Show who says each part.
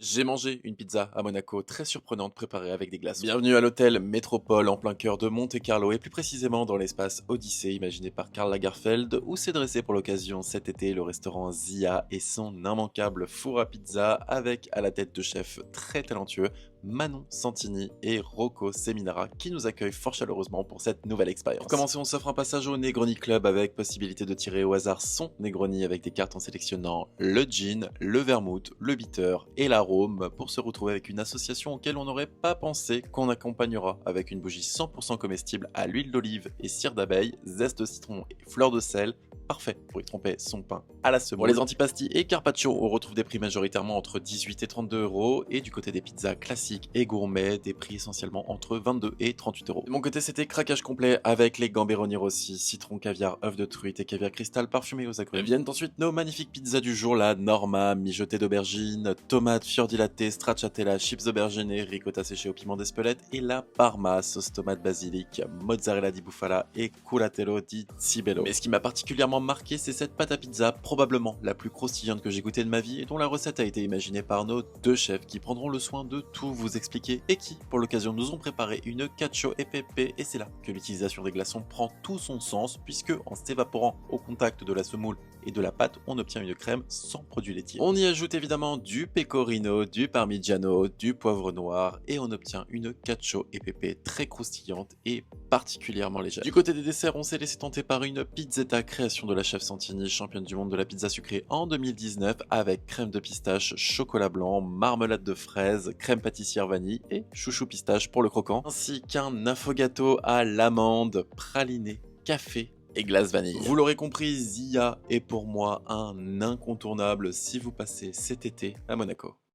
Speaker 1: J'ai mangé une pizza à Monaco très surprenante préparée avec des glaçons. Bienvenue à l'hôtel Métropole en plein cœur de Monte-Carlo et plus précisément dans l'espace Odyssée imaginé par Karl Lagerfeld où s'est dressé pour l'occasion cet été le restaurant Zia et son immanquable four à pizza avec à la tête de chefs très talentueux Manon Santini et Rocco Seminara qui nous accueillent fort chaleureusement pour cette nouvelle expérience. Pour commencer, on s'offre un passage au Negroni Club avec possibilité de tirer au hasard son Negroni avec des cartes en sélectionnant le gin, le vermouth, le bitter et l'arôme pour se retrouver avec une association auquel on n'aurait pas pensé qu'on accompagnera avec une bougie 100% comestible à l'huile d'olive et cire d'abeille, zeste de citron et fleur de sel. Parfait pour y tromper son pain à la semoule. Pour les antipasti et carpaccio, on retrouve des prix majoritairement entre 18 et 32 euros. Et du côté des pizzas classiques et gourmets, des prix essentiellement entre 22 et 38 euros. De mon côté, c'était craquage complet avec les gamberoni rossi, citron, caviar, œuf de truite et caviar cristal parfumé aux agrumes. Viennent ensuite nos magnifiques pizzas du jour, la Norma, mijotée d'aubergine, tomate, fior di latte, stracciatella, chips aubergine, ricotta séché au piment d'Espelette et la Parma, sauce tomate basilic, mozzarella di bufala et culatello di cibello. Mais ce qui m'a particulièrement marqué, c'est cette pâte à pizza, probablement la plus croustillante que j'ai goûtée de ma vie et dont la recette a été imaginée par nos deux chefs qui prendront le soin de tout vous expliquer et qui, pour l'occasion, nous ont préparé une cacio e pepe et c'est là que l'utilisation des glaçons prend tout son sens puisque en s'évaporant au contact de la semoule et de la pâte, on obtient une crème sans produits laitiers. On y ajoute évidemment du pecorino, du parmigiano, du poivre noir et on obtient une cacio e pepe très croustillante et particulièrement légère. Du côté des desserts, on s'est laissé tenter par une pizzetta création de la chef Santini, championne du monde de la pizza sucrée en 2019 avec crème de pistache, chocolat blanc, marmelade de fraise, crème pâtissière vanille et chouchou pistache pour le croquant, ainsi qu'un affogato à l'amande, praliné, café et glace vanille. Vous l'aurez compris, Zia est pour moi un incontournable si vous passez cet été à Monaco.